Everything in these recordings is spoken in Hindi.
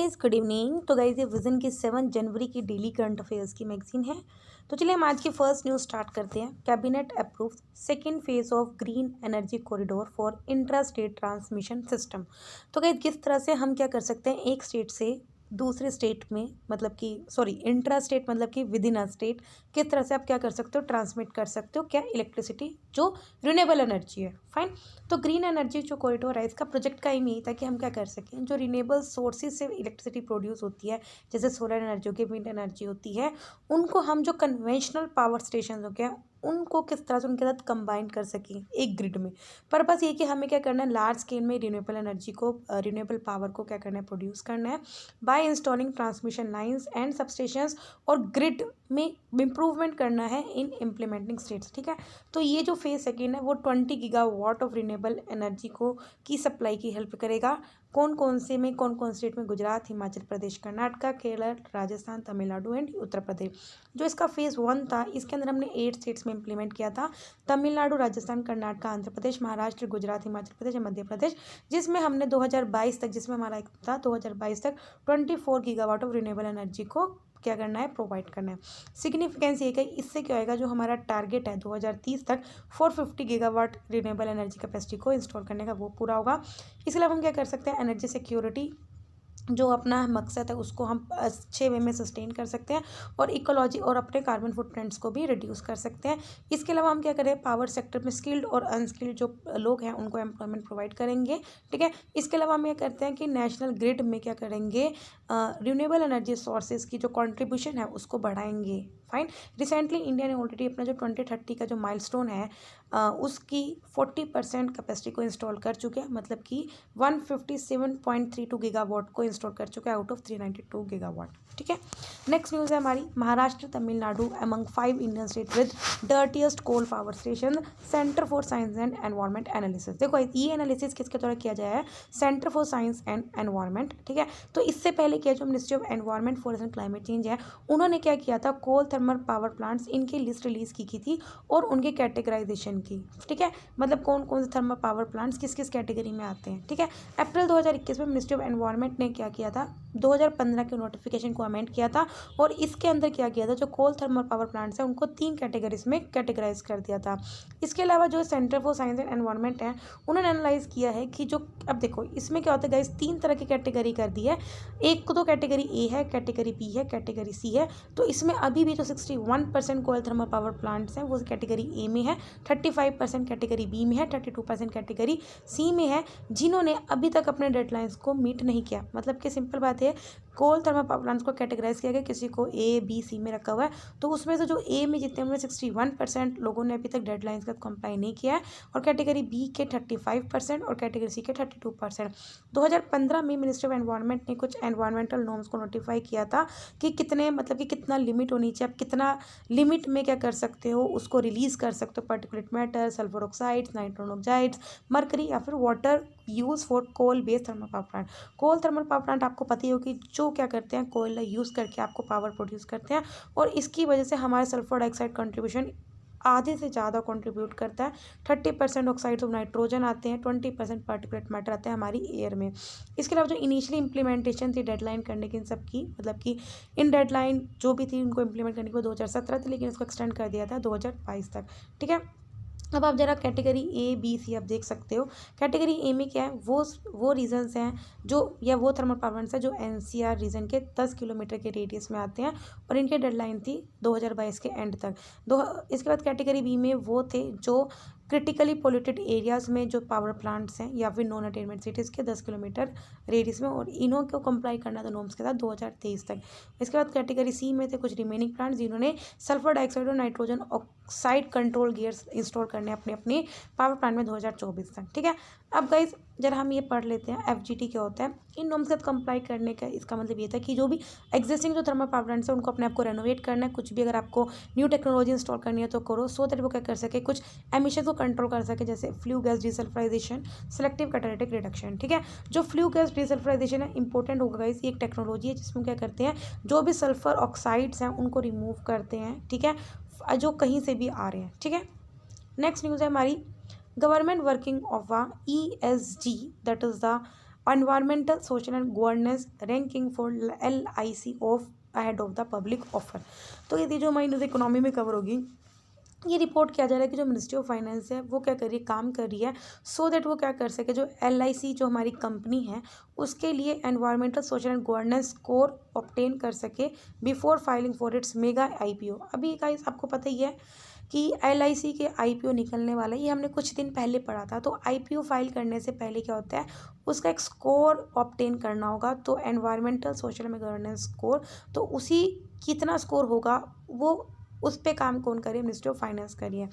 Guys good evening. तो गाइज़ ये विज़न की 7 जनवरी की डेली करंट अफेयर्स की मैगजीन है। तो चलिए हम आज की फर्स्ट न्यूज़ स्टार्ट करते हैं। Cabinet approve second phase of green energy corridor for intra state transmission system. तो गाइज़ किस तरह से हम क्या कर सकते हैं, एक स्टेट से दूसरे स्टेट में, मतलब कि सॉरी इंट्रा स्टेट मतलब कि विद इन अ स्टेट, किस तरह से आप क्या कर सकते हो, ट्रांसमिट कर सकते हो क्या इलेक्ट्रिसिटी जो रिन्यूएबल एनर्जी है। फाइन। तो ग्रीन एनर्जी जो कॉरिडोर है, इसका प्रोजेक्ट का एम यही था कि हम क्या कर सकें, जो रिन्यूएबल सोर्सेज से इलेक्ट्रिसिटी प्रोड्यूस होती है, जैसे सोलर एनर्जी होगी, विंड एनर्जी होती है, उनको हम जो कन्वेंशनल पावर स्टेशन हो गया उनको किस तरह से उनके साथ कंबाइन कर सकें एक ग्रिड में। पर्पस ये कि हमें क्या करना है, लार्ज स्केल में रिन्यूएबल एनर्जी को, रिन्यूएबल पावर को क्या करना है, प्रोड्यूस करना है by installing transmission lines and substations, और ग्रिड में इम्प्रूवमेंट करना है इन इम्प्लीमेंटिंग स्टेट्स। ठीक है। तो ये जो फेज सेकेंड है वो 20 गीगावाट ऑफ रिन्यूएबल एनर्जी को की सप्लाई की हेल्प करेगा। कौन कौन से में, कौन कौन स्टेट में, गुजरात, हिमाचल प्रदेश, कर्नाटक, केरल, राजस्थान, तमिलनाडु एंड उत्तर प्रदेश। जो इसका फेज़ 1 था, इसके अंदर हमने 8 स्टेट्स में इंप्लीमेंट किया था, तमिलनाडु, राजस्थान, कर्नाटक, आंध्र प्रदेश, महाराष्ट्र, गुजरात, हिमाचल प्रदेश, मध्य प्रदेश, जिसमें हमने 2022 तक, जिसमें हमारा एक था 2022 तक 24 गीगावाट ऑफ रिन्यूएबल एनर्जी को क्या करना है, प्रोवाइड करना है। सिग्निफिकेंस ये है, इससे क्या होएगा, जो हमारा टारगेट है 2030 तक 450 गीगावाट रिन्यूएबल एनर्जी कैपेसिटी को इंस्टॉल करने का, वो पूरा होगा। इसके अलावा हम क्या कर सकते हैं, एनर्जी सिक्योरिटी जो अपना मकसद है उसको हम अच्छे वे में सस्टेन कर सकते हैं, और इकोलॉजी और अपने कार्बन फुटप्रिंट्स को भी रिड्यूस कर सकते हैं। इसके अलावा हम क्या करें, पावर सेक्टर में स्किल्ड और अनस्किल्ड जो लोग हैं उनको एम्प्लॉयमेंट प्रोवाइड करेंगे। ठीक है। इसके अलावा हम ये करते हैं कि नेशनल ग्रिड में क्या करेंगे, रिन्यूएबल एनर्जी सोर्सेज की जो कंट्रीब्यूशन है उसको बढ़ाएंगे। फाइन। रिसेंटली इंडिया ने ऑलरेडी अपना जो 2030 का जो माइलस्टोन है, उसकी 40% कैपेसिटी को इंस्टॉल कर चुके हैं, मतलब कि 157.32 गीगावाट को इंस्टॉल कर चुके हैं आउट ऑफ 392 गीगावाट। ठीक है। नेक्स्ट न्यूज़ है हमारी, Maharashtra, Tamil Nadu among 5 Indian state with dirtiest coal power station, centre for science and environment analysis. देखो ये एनालिसिस किसके द्वारा किया जाए है, centre for science and environment. ठीक है। तो इससे पहले किया जो ministry of environment, forest and climate change है, उन्होंने क्या किया था, कोल थर्मल पावर प्लांट्स इनकी लिस्ट रिलीज की थी और उनके कैटेगराइजेशन की। ठीक है। मतलब कौन कौन से थर्मल पावर प्लांट्स किस किस कैटेगरी में आते हैं। ठीक है। अप्रैल 2021 में मिनिस्ट्री ऑफ एनवायरमेंट ने क्या किया था, 2015 के नोटिफिकेशन को अमेंड किया था, और इसके अंदर क्या किया था, जो कोल थर्मल पावर प्लांट्स हैं उनको 3 कैटेगरीज में कैटेगराइज कर दिया था। इसके अलावा जो centre for science and environment है, उन्होंने एनालाइज किया है कि जो, अब देखो इसमें क्या होता है गाइस, 3 तरह की कैटेगरी कर दी है। एक को तो कैटेगरी ए है, कैटेगरी बी है, कैटेगरी सी है। तो इसमें अभी भी जो 61% कोल थर्मल पावर प्लांट्स हैं वो कैटेगरी ए में है, 35% कैटेगरी बी में है, 32% कैटेगरी सी में है, जिन्होंने अभी तक अपने डेडलाइंस को मीट नहीं किया। मतलब कि सिंपल बात है, कोल थर्मल पावर प्लांट्स को कैटेगराइज किया गया, किसी को ए बी सी में रखा हुआ है। तो उसमें से जो ए में जितने उनमें 61% लोगों ने अभी तक डेडलाइंस का कंप्लाई नहीं किया है, और कैटेगरी बी के 35% और कैटेगरी सी के 32%। 2015 में मिनिस्ट्री ऑफ एनवायरमेंट ने कुछ एनवायरमेंटल नॉर्म्स को नोटिफाई किया था कि कितने, मतलब कि कितना लिमिट होनी चाहिए, आप कितना लिमिट में क्या कर सकते हो, उसको रिलीज कर सकते हो, particulate matter, sulphur oxides, nitrogen oxides, mercury या फिर water use for coal based thermal power plant. Coal thermal power plant आपको पता ही होगी, जो क्या करते हैं, कोयला यूज़ करके आपको पावर प्रोड्यूस करते हैं, और इसकी वजह से हमारे सल्फर डाइऑक्साइड कंट्रीब्यूशन आधे से ज़्यादा कंट्रीब्यूट करता है। 30% ऑक्साइड्स ऑफ नाइट्रोजन आते हैं, 20% पार्टिकुलेट मैटर आते हैं हमारी एयर में। इसके अलावा जो इनिशियली इंप्लीमेंटेशन थी डेडलाइन करने की इन सब की, मतलब कि इन डेडलाइन जो भी थी उनको इंप्लीमेंट करने की वो 2017 थी, लेकिन इसको एक्सटेंड कर दिया था 2022 तक। ठीक है। अब आप जरा कैटेगरी ए बी सी आप देख सकते हो। कैटेगरी ए में क्या है, वो रीजन्स हैं जो, या वो थर्मल पावर प्लांट्स हैं जो एनसीआर रीजन के 10 किलोमीटर के रेडियस में आते हैं, और इनकी डेडलाइन थी 2022 के एंड तक। इसके बाद कैटेगरी बी में वो थे जो क्रिटिकली पोल्यूटेड एरियाज़ में जो पावर प्लांट्स हैं, या फिर नॉन अटेनमेंट सिटीज़ के 10 किलोमीटर रेडियस में, और इन्हों को कंप्लाई करना था नॉर्म्स के साथ 2023 तक। इसके बाद कैटेगरी सी में थे कुछ रिमेनिंग प्लांट्स जिन्होंने सल्फर डाइऑक्साइड और nitrogen oxide control gears install करने अपने अपने पावर प्लांट में 2024 तक। ठीक है। अब गाइज जरा हम ये पढ़ लेते हैं एफजीटी क्या होता है। इन नॉर्म्स के साथ कंप्लाई करने का इसका मतलब ये था कि जो भी एग्जिस्टिंग जो थर्मल पावर प्लांट्स है उनको अपने आप को रेनोवेट करना है, कुछ भी अगर आपको न्यू टेक्नोलॉजी इंस्टॉल करनी है तो करो, सो दैट वो क्या कर सके, कुछ एमिशन को कंट्रोल कर सके, जैसे flue gas desulphurisation, selective catalytic reduction. ठीक है। जो फ्लू गैस डिसल्फ्राइजेशन है इंपॉर्टेंट होगा गाइस, ये एक टेक्नोलॉजी है जिसमें क्या करते हैं, जो भी सल्फर ऑक्साइड्स हैं उनको रिमूव करते हैं। ठीक है। जो कहीं से भी आ रहे हैं। ठीक है। नेक्स्ट न्यूज़ है हमारी, government working of ESG, that is the environmental social and governance ranking for LIC of ahead of the public offer. तो ये जो हमारी न्यूज़ इकोनॉमी में कवर होगी, ये रिपोर्ट किया जा रहा है कि जो मिनिस्ट्री ऑफ फाइनेंस है वो क्या कर रही है, काम कर रही है सो दैट वो क्या कर सके, जो LIC जो हमारी कंपनी है उसके लिए environmental social and governance score obtain कर सके before filing for its mega IPO। अभी गाइस आपको पता ही है कि LIC के IPO निकलने वाला है, ये हमने कुछ दिन पहले पढ़ा था। तो IPO फाइल करने से पहले क्या होता है, उसका एक स्कोर ऑब्टेन करना होगा, तो environmental social and governance score. तो उसी कितना स्कोर होगा वो उस पे काम कौन करे, मिनिस्ट्री ऑफ फाइनेंस करिए।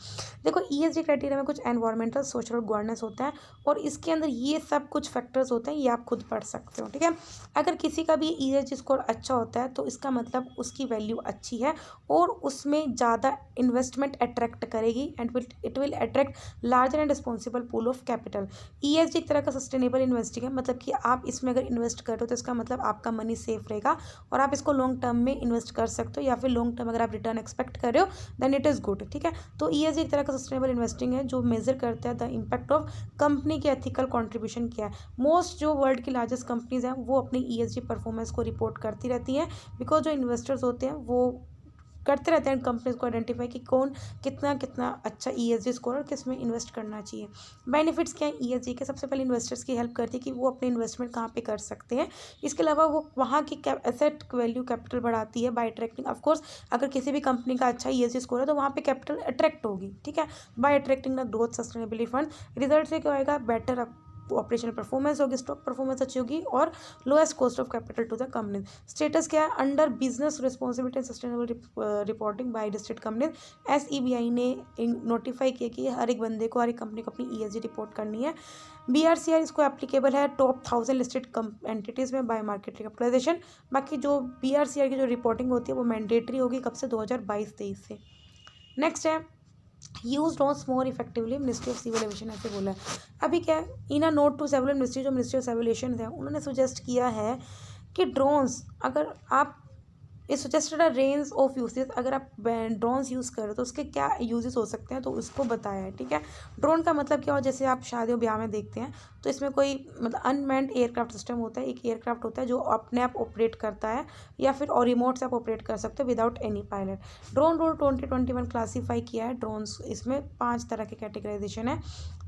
देखो ESG क्राइटेरिया में कुछ एनवायरमेंटल सोशल और गवर्नेंस होता है और इसके अंदर ये सब कुछ फैक्टर्स होते हैं, ये आप खुद पढ़ सकते हो, ठीक है। अगर किसी का भी ESG स्कोर अच्छा होता है तो इसका मतलब उसकी वैल्यू अच्छी है और उसमें ज़्यादा इन्वेस्टमेंट अट्रैक्ट करेगी and it will attract larger and responsible pool of capital. ESG एक तरह का सस्टेनेबल इन्वेस्टिंग है, मतलब कि आप इसमें अगर इन्वेस्ट कर रहे हो तो इसका मतलब आपका मनी सेफ रहेगा और आप इसको लॉन्ग टर्म में इन्वेस्ट कर सकते हो, या फिर लॉन्ग टर्म अगर आप रिटर्न एक्सपेक्ट कर रहे हो देन इट इज़ गुड, ठीक है। तो ESG एक तरह का सस्टेनेबल इन्वेस्टिंग है जो मेजर करता है द इम्पैक्ट ऑफ कंपनी के एथिकल कंट्रीब्यूशन क्या है। मोस्ट जो वर्ल्ड की लार्जेस्ट कंपनीज हैं वो अपनी ESG परफॉर्मेंस को रिपोर्ट करती रहती हैं, बिकॉज जो इन्वेस्टर्स होते हैं वो करते रहते हैं कंपनीज को आइडेंटिफाई कि कौन कितना कितना अच्छा ESG स्कोर और किस में इन्वेस्ट करना चाहिए। बेनिफिट्स क्या है ESG के, सबसे पहले इन्वेस्टर्स की हेल्प करती है कि वो अपने इन्वेस्टमेंट कहाँ पे कर सकते हैं। इसके अलावा वो वहाँ की एसेट वैल्यू कैपिटल बढ़ाती है बाय अट्रैक्टिंग, ऑफकोर्स अगर किसी भी कंपनी का अच्छा ESG स्कोर है तो वहाँ पे कैपिटल अट्रैक्ट होगी, ठीक है, by attracting the growth sustainability fund. Result से क्या होएगा, बेटर ऑपरेशनल परफॉर्मेंस होगी, स्टॉक परफॉर्मेंस अच्छी होगी और lowest cost of capital to the company. Status क्या है, under business responsibility and sustainable reporting by listed companies. SEBI ने नोटिफाई किया कि हर एक बंदे को, हर एक कंपनी को अपनी ESG रिपोर्ट करनी है। BRCR इसको एप्लीकेबल है टॉप 1000 लिस्टेड एंटिटीज़ में बाय मार्केट कैपिटलाइजेशन। बाकी जो BRCR की जो रिपोर्टिंग होती है वो मैंडेटरी होगी, कब से, 2022-23 से। नेक्स्ट है use drones more effectively, ministry of civil aviation ऐसे बोला है। अभी क्या है, in a note to several ministry, जो मिनिस्ट्री ऑफ सिविल एविएशन है उन्होंने सुजेस्ट किया है कि ड्रोन्स अगर आप इस suggested a range of usage, अगर आप ड्रोन्स यूज़ करो तो उसके क्या यूजेस हो सकते हैं तो उसको बताया है, ठीक है। ड्रोन का मतलब क्या हो, जैसे आप शादियों ब्याह में देखते हैं तो इसमें कोई मतलब अनमैन्ड एयरक्राफ्ट सिस्टम होता है, एक एयरक्राफ्ट होता है जो अपने आप ऑपरेट करता है या फिर और रिमोट से आप ऑपरेट कर सकते हो without any pilot. Drone rule 2021 classify किया है ड्रोन्स, इसमें 5 तरह के कैटेगराइजेशन है।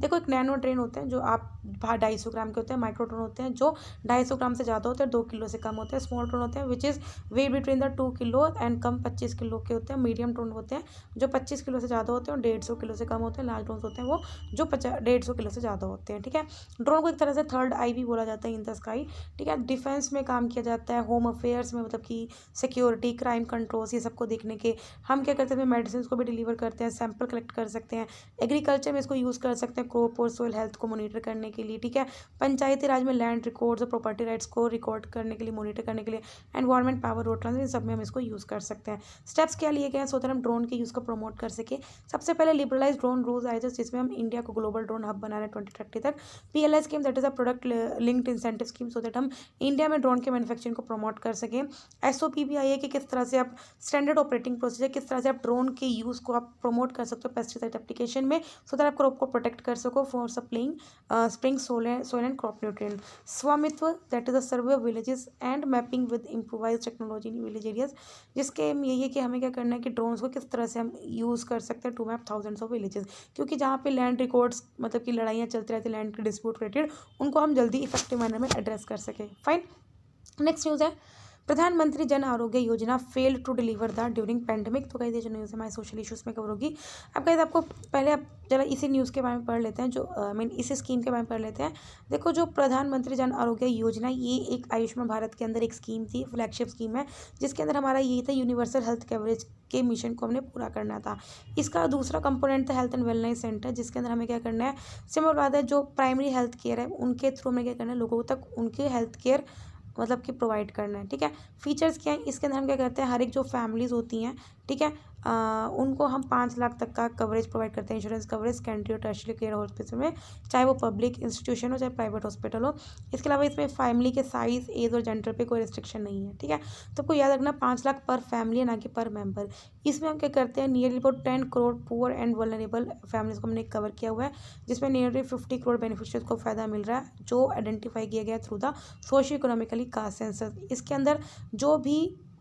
देखो, एक नैनो ड्रोन होते हैं जो आप 250 ग्राम के होते हैं, माइक्रो ड्रोन होते हैं जो 250 ग्राम से ज़्यादा होते हैं, 2 किलो से कम होते हैं, स्मॉल ड्रोन होते हैं which is weight between the 2 kilo and कम 25 किलो के होते हैं, मीडियम ड्रोन होते हैं जो 25 किलो से ज़्यादा होते हैं और 150 किलो से कम होते हैं, लार्ज ड्रोन होते हैं वो जो 150 किलो से ज़्यादा होते हैं, ठीक है। ड्रोन को एक तरह से थर्ड आई भी बोला जाता है इन द स्काई, ठीक है। डिफेंस में काम किया जाता है, होम अफेयर्स में मतलब कि सिक्योरिटी, क्राइम कंट्रोल्स, ये सबको देखने के हम क्या करते हैं, मेडिसिन को भी डिलीवर करते हैं, सैंपल कलेक्ट कर सकते हैं। एग्रीकल्चर में इसको यूज़ कर सकते हैं क्रॉप और सोइल हेल्थ को मॉनिटर करने के लिए, ठीक है। पंचायती राज में लैंड रिकॉर्ड्स और प्रॉपर्टी राइट्स को रिकॉर्ड करने के लिए, मॉनिटर करने के लिए, एनवायरमेंट, पावर, रोड ट्रांसपोर्ट, इन सब में हम इसको यूज़ कर सकते हैं। स्टेप्स क्या लिए गए हैं सो दैट हम ड्रोन के यूज़ को प्रमोट कर सके। सबसे पहले लिबरलाइज ड्रोन रूल्स आए थे जिसमें हम इंडिया को ग्लोबल ड्रोन हब बना रहे हैं 2030 तक। PLI scheme, that is a product linked incentive scheme, so that हम इंडिया में ड्रोन के मैन्युफैक्चरिंग को प्रमोट कर सकें। SOP भी आई है कि किस तरह से आप स्टैंडर्ड ऑपरेटिंग प्रोसीजर, किस तरह से आप ड्रोन के यूज़ को आप प्रमोट कर सकते हो पेस्टिसाइड एप्लीकेशन में, सो दैट आप क्रॉप को प्रोटेक्ट कर सको for supplying spraying soil and crop nutrient. Svamitva, that is a survey of villages and mapping with improvise technology in village areas, जिसके एम यही है कि हमें क्या करना है कि ड्रोन्स को किस तरह से हम यूज़ कर सकते हैं to map thousands of villages, क्योंकि जहाँ पे लैंड रिकॉर्ड्स मतलब कि लड़ाइयाँ चलती रहती है लैंड के डिस्प्यूट रिलेटेड, उनको हम जल्दी इफेक्टिव मैनर में एड्रेस कर सकें। फाइन। नेक्स्ट न्यूज़ है प्रधानमंत्री जन आरोग्य योजना failed to deliver the during pandemic. तो कहीं जो न्यूज़ हमारे सोशल इश्यूज़ में कवर होगी। अब कहीं आपको पहले आप जरा इसी न्यूज़ के बारे में पढ़ लेते हैं, जो इसी स्कीम के बारे में पढ़ लेते हैं। देखो, जो प्रधानमंत्री जन आरोग्य योजना, ये एक आयुष्मान भारत के अंदर एक स्कीम थी, फ्लैगशिप स्कीम है, जिसके अंदर हमारा ये था यूनिवर्सल हेल्थ कवरेज के मिशन को हमने पूरा करना था। इसका दूसरा कंपोनेंट था हेल्थ एंड वेलनेस सेंटर, जिसके अंदर हमें क्या करना है, सिंपल बात है, जो प्राइमरी हेल्थ केयर है उनके थ्रू हमें क्या करना है, लोगों तक उनके हेल्थ केयर मतलब कि प्रोवाइड करना है, ठीक है। फीचर्स क्या है इसके अंदर, हम क्या करते हैं, हर एक जो फैमिलीज़ होती हैं, ठीक है, उनको हम 5 लाख तक का कवरेज प्रोवाइड करते हैं, इंश्योरेंस कवरेज सेकेंडरी और टर्शियरी केयर हॉस्पिटल में, चाहे वो पब्लिक इंस्टीट्यूशन हो चाहे प्राइवेट हॉस्पिटल हो। इसके अलावा इसमें फैमिली के साइज, एज और जेंडर पे कोई रिस्ट्रिक्शन नहीं है, ठीक है। तो आपको याद रखना 5 लाख पर फैमिली है, ना कि पर मेंबर। इसमें हम क्या करते हैं, nearly about 10 crore poor and vulnerable families को हमने कवर किया हुआ है, जिसमें नियरली 50 करोड़ बेनिफिशियरीज को फ़ायदा मिल रहा है, जो आइडेंटिफाई किया गया through the socio economically caste census. इसके अंदर जो भी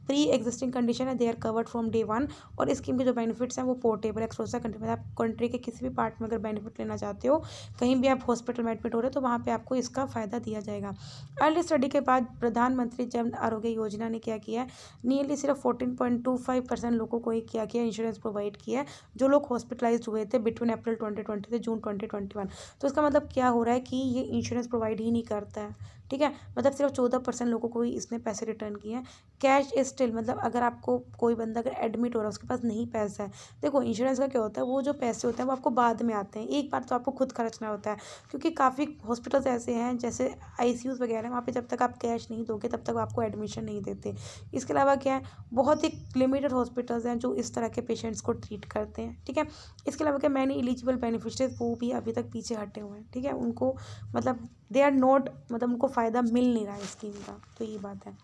प्री एग्जिस्टिंग कंडीशन है, they are covered from day one. और स्कीम के जो बेनिफिट्स हैं वो पोर्टेबल एक्सक्लूसिव कंट्री में, आप कंट्री के किसी भी पार्ट में अगर बेनिफिट लेना चाहते हो, कहीं भी आप हॉस्पिटल में एडमिट हो रहे हो, तो वहाँ पे आपको इसका फ़ायदा दिया जाएगा। अर्ली स्टडी के बाद प्रधानमंत्री जन आरोग्य योजना ने क्या किया है, नियरली सिर्फ 14.25% लोगों को ही क्या किया, इंश्योरेंस प्रोवाइड किया है, जो लोग हॉस्पिटलाइज हुए थे बिटवीन अप्रैल 2020 से जून 2021। तो इसका मतलब क्या हो रहा है कि ये इंश्योरेंस प्रोवाइड ही नहीं करता है, ठीक है। मतलब सिर्फ 14% लोगों को ही इसने पैसे रिटर्न किए हैं। कैश इज स्टिल, मतलब अगर आपको कोई बंदा अगर एडमिट हो रहा है, उसके पास नहीं पैसा है, देखो इंश्योरेंस का क्या होता है, वो जो पैसे होते हैं वो आपको बाद में आते हैं, एक बार तो आपको खुद खर्चना होता है, क्योंकि काफ़ी हॉस्पिटल्स ऐसे हैं जैसे आईसीयूज़ वगैरह, वहाँ पे जब तक आप कैश नहीं दोगे तब तक आपको एडमिशन नहीं देते। इसके अलावा क्या है, बहुत ही लिमिटेड हॉस्पिटल्स हैं जो इस तरह के पेशेंट्स को ट्रीट करते हैं, ठीक है। इसके अलावा क्या, मैंने एलिजिबल बेनिफिशरीज वो भी अभी तक पीछे हटे हुए हैं, ठीक है। उनको मतलब दे आर नॉट, मतलब उनको फ़ायदा मिल नहीं रहा है स्कीम का, तो ये बात है।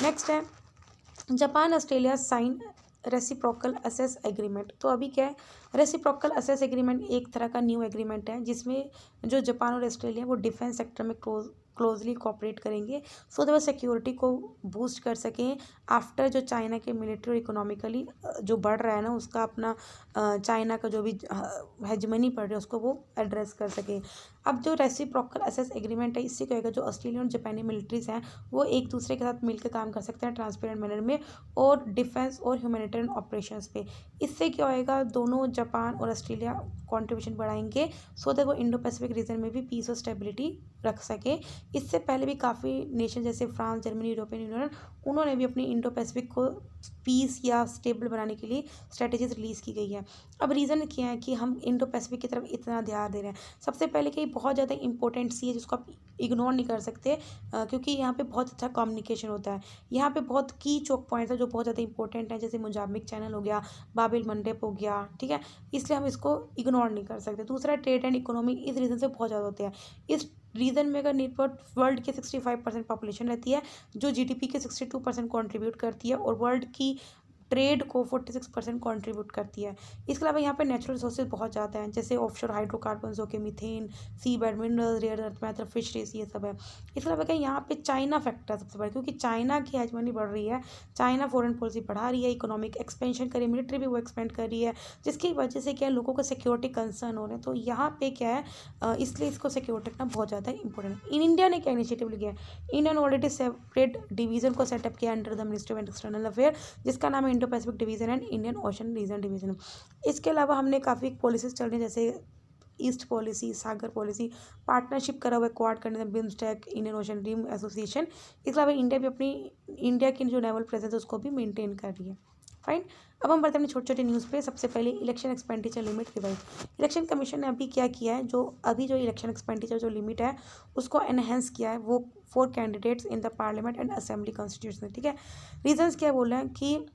नेक्स्ट है, Japan Australia sign reciprocal access agreement. तो अभी क्या है, रेसिप्रोकल असेस एग्रीमेंट एक तरह का न्यू एग्रीमेंट है, जिसमें जो जापान और ऑस्ट्रेलिया वो डिफेंस सेक्टर में क्लोजली कोऑपरेट करेंगे, सो दैट वो सिक्योरिटी को बूस्ट कर सकें आफ्टर जो चाइना के मिलिट्री और इकोनॉमिकली जो बढ़ रहा है ना, उसका अपना चाइना का जो भी हेजमनी पड़ रही है उसको वो एड्रेस कर सकें। अब जो रेसिप्रोकल असेस एग्रीमेंट है, इससे क्या होगा, जो ऑस्ट्रेलियन और जापानी मिलिट्रीज हैं वो एक दूसरे के साथ मिलकर काम कर सकते हैं ट्रांसपेरेंट मैनर में, और डिफेंस और ह्यूमैनिटेरियन ऑपरेशंस पे। इससे क्या होएगा, दोनों जापान और ऑस्ट्रेलिया कंट्रीब्यूशन बढ़ाएंगे, सो दैट वो इंडो पैसिफिक रीजन में भी पीस और स्टेबिलिटी रख सके। इससे पहले भी काफ़ी नेशन जैसे फ्रांस, जर्मनी, यूरोपियन यूनियन, उन्होंने भी अपनी इंडो पैसिफिक को पीस या स्टेबल बनाने के लिए स्ट्रेटजीज रिलीज़ की गई है। अब रीज़न क्या है कि हम इंडो पैसिफिक की तरफ इतना ध्यान दे रहे हैं, सबसे पहले कि बहुत ज़्यादा इंपॉर्टेंट सी है जिसको आप इग्नोर नहीं कर सकते, क्योंकि यहाँ पे बहुत अच्छा कम्युनिकेशन होता है। यहाँ पे बहुत की चौक पॉइंट्स है जो बहुत ज़्यादा इंपॉर्टेंट है, जैसे मोजाम्बिक चैनल हो गया, बाबिल मंडेप हो गया, ठीक है। इसलिए हम इसको इग्नोर नहीं कर सकते। दूसरा, ट्रेड एंड इकोनॉमी इस रीज़न से बहुत ज़्यादा होते हैं। इस रीजन में अगर नीड पर वर्ल्ड की 65% पॉपुलेशन रहती है, जो जीडीपी के 62% कंट्रीब्यूट करती है, और वर्ल्ड की ट्रेड को 46% कंट्रीब्यूट करती है। इसके अलावा यहाँ पे नेचुरल रिसोर्सेज बहुत ज़्यादा हैं, जैसे ऑफशोर हाइड्रोकार्बन्स हो के, methane, sea bed minerals, rare earth matter, fisheries, ये सब है। इसके अलावा क्या, यहाँ पे चाइना फैक्टर सबसे बड़ा, क्योंकि चाइना की हेजमनी बढ़ रही है, चाइना फॉरेन पॉलिसी बढ़ा रही है, इकोनॉमिक एक्सपेंशन कर रही है, मिलिट्री भी वो एक्सपेंड कर रही है, जिसकी वजह से क्या है, लोगों को सिक्योरिटी कंसर्न हो रहे हैं। तो यहाँ पे क्या है, इसलिए इसको सिक्योरिटी रखना बहुत ज़्यादा इंपॉर्टेंट है। इन इंडिया ने क्या इनिशिएटिव लिया है, इंडिया ने ऑलरेडी सेपरेट डिवीजन को सेटअप किया under the ministry of external affair, जिसका नाम है Indo Pacific division and Indian ocean region division. इसके अलावा हमने काफ़ी पॉलिसीज चल रही हैं, जैसे east policy, Sagar policy, partnership करा हुआ है क्वाड करने, BIMSTEC, Indian ocean rim association. इसके अलावा इंडिया भी अपनी इंडिया की जो नेवल प्रेजेंस है उसको भी मेंटेन कर रही है। फाइन। अब हम बढ़ते हैं छोटे छोटे न्यूज़ पे। सबसे पहले election expenditure limit revise. Election commission ने अभी क्या किया है, जो अभी जो इलेक्शन एक्सपेंडिचर जो लिमिट है उसको एनहेंस किया है, वो for candidates in the parliament and assembly constitution, ठीक है। रीजंस क्या बोल रहे हैं कि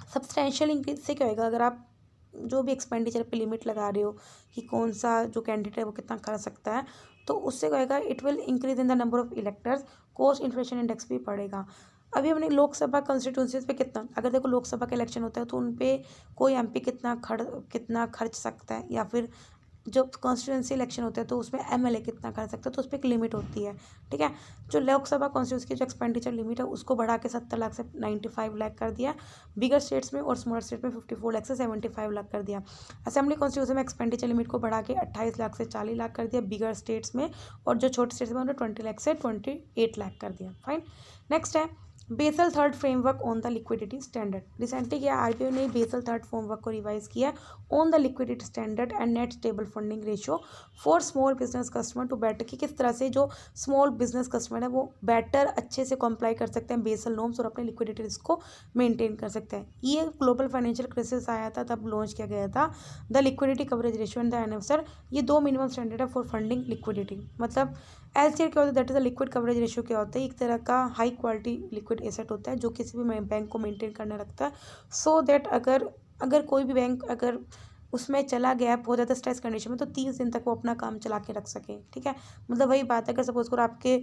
सब्सटेंशियल इंक्रीज से क्या होगा, अगर आप जो भी एक्सपेंडिचर पे लिमिट लगा रहे हो कि कौन सा जो कैंडिडेट है वो कितना कर सकता है, तो उससे क्या होगा, it will increase in the number of electors, cost inflation index भी बढ़ेगा। अभी हमने लोकसभा कंस्टिट्यूंसीज पे कितना, अगर देखो लोकसभा का इलेक्शन होता है तो उन पे कोई एमपी कितना खर्च सकता है, या फिर जब कॉन्स्टिट्यूंसी इलेक्शन होता है तो उसमें एमएलए कितना कर सकता है, तो उस पर एक लिमिट होती है, ठीक है। जो लोकसभा कॉन्स्टिट्यूंसी की जो एक्सपेंडिचर लिमिट है उसको बढ़ा के 70 लाख से 95 लाख कर दिया बिगर स्टेट्स में, और स्मॉलर स्टेट में 54 लाख से 75 लाख कर दिया। असेंबली कॉन्स्टिट्यूंसी में एक्सपेंडिचर लिमिट को बढ़ा के 28 लाख से 40 लाख कर दिया बिगर स्टेट्स में, और जो छोटे स्टेट्स में उन्होंने 20 लाख से 28 लाख कर दिया। फाइन। नेक्स्ट है Basel third framework on the liquidity standard. Recently क्या आरबीआई ने बेसल थर्ड फ्रेमवर्क को रिवाइज किया on the liquidity standard and net stable funding ratio for small business customer to better, कि किस तरह से जो स्मॉल बिजनेस कस्टमर है वो बेटर अच्छे से कंप्लाई कर सकते हैं बेसल नॉर्म्स और अपने लिक्विडिटी रिस्क को मेंटेन कर सकते हैं। ये ग्लोबल फाइनेंशियल क्राइसिस आया था तब लॉन्च किया गया था the liquidity coverage ratio and the NFSR. ये 2 मिनिमम स्टैंडर्ड है फॉर फंडिंग लिक्विडिटी। मतलब एलसीआर क्या होता है, that is the liquid coverage ratio क्या होता है, एक तरह का हाई क्वालिटी लिक्विड एसेट होता है जो किसी भी बैंक को मेंटेन करने रखता है, सो दैट अगर अगर कोई भी बैंक अगर उसमें चला गया बहुत ज़्यादा स्ट्रेस कंडीशन में, तो 30 दिन तक वो अपना काम चला के रख सके, ठीक है। मतलब वही बात है, अगर सपोज करो आपके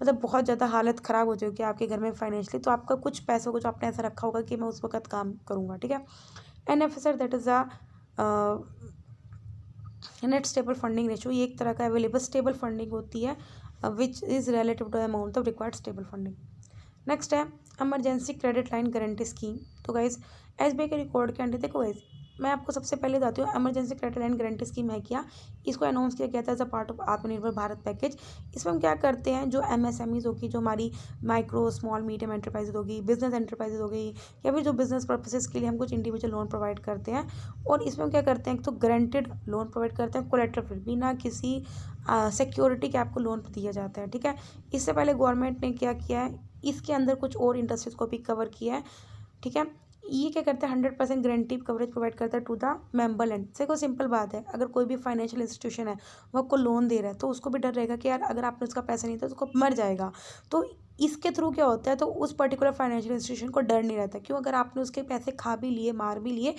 मतलब बहुत ज़्यादा हालत ख़राब हो जाएगी आपके घर में फाइनेंशियली, तो आपका कुछ पैसों को जो आपने ऐसा रखा होगा कि मैं उस वक्त काम करूँगा, ठीक है। NFSR that is a net stable funding ratio, ये एक तरह का अवेलेबल स्टेबल फंडिंग होती है which is relative to amount of required stable funding. Next है emergency credit line guarantee scheme. तो गाइज SBI के रिकॉर्ड के अंडर देखो गाइज, मैं आपको सबसे पहले बताती हूँ emergency credit line guarantee scheme है क्या। इसको अनाउंस किया गया था एज अ पार्ट ऑफ आत्मनिर्भर भारत पैकेज। इसमें हम क्या करते हैं, जो MSMEs होगी, जो हमारी माइक्रो स्मॉल मीडियम एंटरप्राइजेज होगी, बिजनेस एंटरप्राइजेज हो गई, या फिर जो बिजनेस पर्पसेस के लिए हम कुछ इंडिविजुअल लोन प्रोवाइड करते हैं। और इसमें हम क्या करते हैं, एक तो गारंटेड लोन प्रोवाइड करते हैं, कोलेटरल फ्री, बिना किसी सिक्योरिटी के आपको लोन दिया जाता है, ठीक है। इससे पहले गवर्नमेंट ने क्या किया है, इसके अंदर कुछ और इंडस्ट्रीज को भी कवर किया है, ठीक है। ये क्या करता है, 100% गारंटी कवरेज प्रोवाइड करता है टू द मेंबर लैंड। देखो सिंपल बात है, अगर कोई भी फाइनेंशियल इंस्टीट्यूशन है वो आपको लोन दे रहा है, तो उसको भी डर रहेगा कि यार अगर आपने उसका पैसा नहीं था तो उसको मर जाएगा। तो इसके थ्रू क्या होता है, तो उस पर्टिकुलर फाइनेंशियल इंस्टीट्यूशन को डर नहीं रहता, क्यों, अगर आपने उसके पैसे खा भी लिए, मार भी लिए,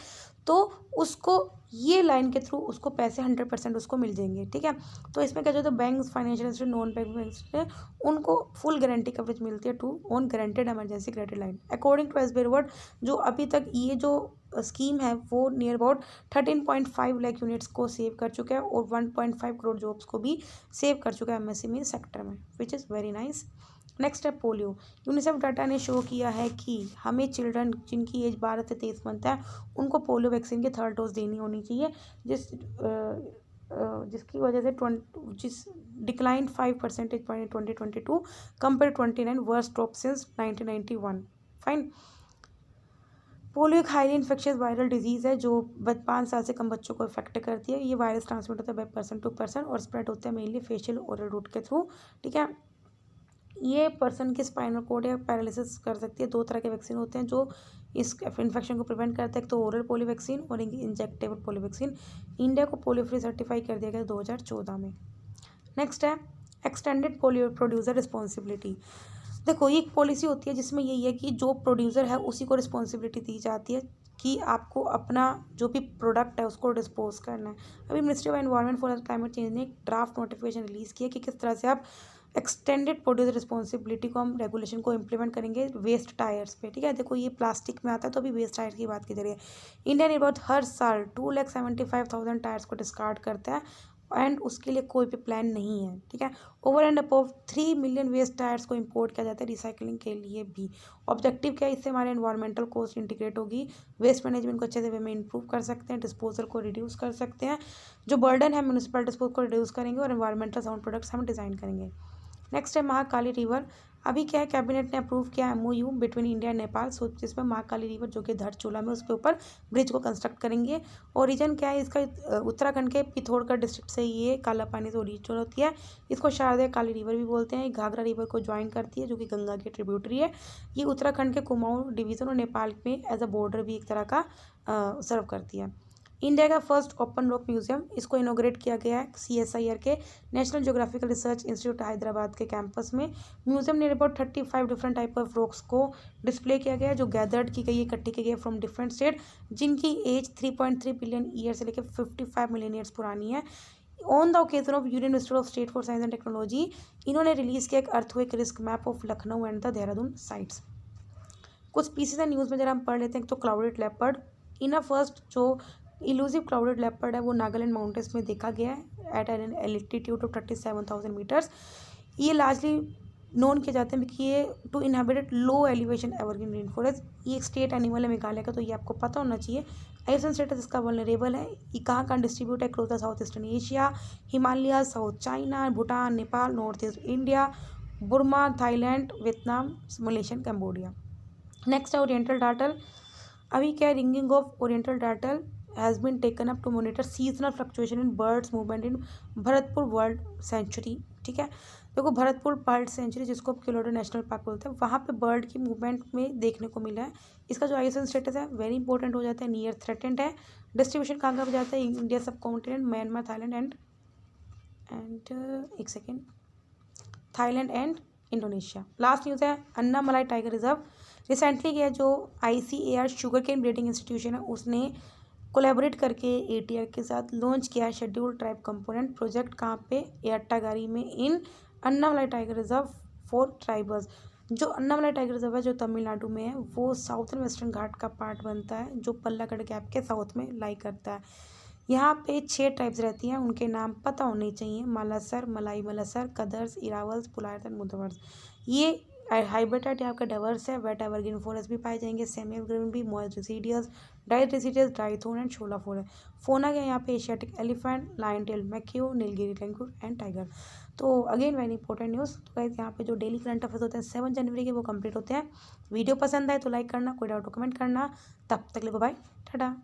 तो उसको ये लाइन के थ्रू उसको पैसे 100% उसको मिल जाएंगे, ठीक है। तो इसमें क्या जो bank financial institute non bank bank उनको फुल गारंटी कवरेज मिलती है to on guaranteed emergency credit line. According to SBI reward, जो अभी तक ये जो स्कीम है वो नियर अबाउट 13.5 लाख यूनिट्स को सेव कर चुका है और 1.5 करोड़ जॉब्स को भी सेव कर चुका है MSME सेक्टर में, which is very nice. Next है पोलियो। यूनिसेफ डाटा ने शो किया है कि हमें चिल्ड्रन जिनकी एज 12 से 23 मंथ है उनको पोलियो वैक्सीन की 3rd डोज देनी होनी चाहिए, जिसकी वजह से जिस decline 5 percentage point 2022 compare 29 worst drop since 1991। Fine. Polio एक हाईली इन्फेक्शियस वायरल डिजीज़ है जो 5 साल से कम बच्चों को इफेक्ट करती है। ये वायरस ट्रांसमिट होता है बाय पर्सन टू पर्सन और स्प्रेड होता है मेनली फेशियल ओरल रूट के थ्रू, ठीक है। ये पर्सन के स्पाइनल कोड या पैरालिसिस कर सकती है। 2 तरह के वैक्सीन होते हैं जो इस इन्फेक्शन को प्रिवेंट करते हैं, एक तो ओरल पोलियो वैक्सीन और इंजेक्टेबल पोलियो वैक्सीन। इंडिया को पोलियो फ्री सर्टिफाई कर दिया गया 2014 में। नेक्स्ट है एक्सटेंडेड पोलियो प्रोड्यूसर रिस्पॉन्सिबिलिटी। देखो ये एक पॉलिसी होती है जिसमें यही है कि जो प्रोड्यूसर है उसी को रिस्पॉन्सिबिलिटी दी जाती है कि आपको अपना जो भी प्रोडक्ट है उसको डिस्पोज करना है। अभी ministry of environment for climate change ने एक ड्राफ्ट नोटिफिकेशन रिलीज़ किया कि किस तरह से आप एक्सटेंडेड प्रोड्यूसर रिस्पॉन्सिबिलिटी को हम रेगुलेशन को इम्प्लीमेंट करेंगे वेस्ट टायर्स पे, ठीक है। देखो ये प्लास्टिक में आता है तो अभी वेस्ट टायर की बात की जा रही है। इंडिया ने बहुत हर साल 2,75,000 टायर्स को डिस्कार्ड करता है एंड उसके लिए कोई भी प्लान नहीं है, ठीक है। Over and above 3 million waste tyres को इंपोर्ट किया जाता है रिसाइकलिंग के लिए भी। ऑब्जेक्टिव क्या है, इससे हमारे एनवायरमेंटल कॉस्ट इंटीग्रेट होगी, वेस्ट मैनेजमेंट को अच्छे से वे में इंप्रूव कर सकते हैं, डिस्पोजल को रिड्यूस कर सकते हैं, जो बर्डन है म्यूनिसिपल डिस्पोज को रिड्यूस करेंगे और एनवायरमेंटल साउंड प्रोडक्ट्स हम डिज़ाइन करेंगे। नेक्स्ट है महाकाली रिवर। अभी क्या है, कैबिनेट ने अप्रूव किया MOU between India and Nepal, so जिसमें महाकाली रिवर जो कि धरचूला में उसके ऊपर ब्रिज को कंस्ट्रक्ट करेंगे। और रीजन क्या है इसका, उत्तराखंड के पिथौरागढ़ डिस्ट्रिक्ट से ये काला पानी से ओरिजिन होती है। इसको शारदा काली रिवर भी बोलते हैं। घाघरा रिवर को ज्वाइन करती है जो कि गंगा की ट्रिब्यूटरी है। ये उत्तराखंड के कुमाऊं डिवीज़न और नेपाल में एज अ बॉर्डर भी एक तरह का सर्व करती है। इंडिया का फर्स्ट ओपन रॉक म्यूजियम, इसको इनोग्रेट किया गया है CSIR के national geographical research institute Hyderabad के कैंपस में। म्यूजियम ने about 35 different type of rocks को डिस्प्ले किया गया है जो गैदर्ड की गई है, इकट्ठी की गई है फ्रॉम डिफरेंट स्टेट, जिनकी एज 3.3 बिलियन ईयर से लेकर 55 मिलियन ईयर्स पुरानी है। On the occasion of union institute of state for science and technology, इन्होंने रिलीज किया एक earthquake risk map of Lucknow and the Dehradun sites. कुछ पीसेस है न्यूज़ में जरा हम पढ़ लेते हैं। तो clouded leopard in a first जो इलूसिव क्लाउडेड लेपर्ड है वो नागालैंड माउंटेन्स में देखा गया है at an altitude of 37,000 metres. ये लार्जली नोन किए जाते हैं कि ये to inhabited low elevation evergreen rain forest. ये एक स्टेट एनिमल है मेघालय का, तो ये आपको पता होना चाहिए। आइसोलेशन स्टेटस इसका वल्नरेबल है। ये कहाँ डिस्ट्रीब्यूट है, close the south eastern Asia, Himalaya, south China, Bhutan, Nepal, north east India, Burma, Thailand, Vietnam, Malaysia, Cambodia. Next है ओरिएंटल डार्टल। अभी क्या है, ringing of oriental darter has been taken up to monitor seasonal fluctuation in birds movement in Bharatpur world sanctuary, ठीक है। देखो भरतपुर बर्ड सेंचुरी जिसको किलोडो नेशनल पार्क बोलते हैं, वहाँ पे बर्ड की मूवमेंट में देखने को मिला है। इसका जो आइसोलेशन स्टेटस है वेरी इंपॉर्टेंट हो जाता है, नियर थ्रेटेंड है। डिस्ट्रीब्यूशन कहाँ कहाँ जाता है, India sub continent, Myanmar, Thailand and Indonesia. Last news है अन्नामलाई टाइगर रिजर्व। रिसेंटली क्या जो ICAR sugar cane breeding institution है उसने कोलैबोरेट करके ATR के साथ लॉन्च किया शेड्यूल्ड ट्राइब कंपोनेंट प्रोजेक्ट कहाँ पे एट्टागारी में in Annamalai tiger reserve for tribals. जो अन्नामलाई टाइगर रिजर्व है जो तमिलनाडु में है वो साउथर्न वेस्टर्न घाट का पार्ट बनता है जो पल्लाकड़ गैप के साउथ में लाई करता है। यहाँ पे 6 ट्राइब्स रहती हैं, उनके नाम पता होने चाहिए। मालासर, मलाई मलासर, कदर्स, इरावल्स, पुलायर्स एंड मुदवर्स। ये हाइब्रिड यहाँ का डाइवर्स है। वेट एवरग्रीन फॉरेस्ट भी पाए जाएंगे, सेमी एवरग्रीन भी, moist deciduous, dry deciduous, dry thorn and shola for है। फोना क्या यहाँ पे Asiatic elephant, lion tail macaque, Nilgiri langur and tiger. तो अगेन वेरी इंपॉर्टेंट न्यूज़। तो गाइस यहाँ पे जो डेली करंट अफेयर्स होते हैं 7 जनवरी के वो कंप्लीट होते हैं। वीडियो पसंद आए तो लाइक करना, कोई डाउट कमेंट करना। तब तक ले बाय, टाटा।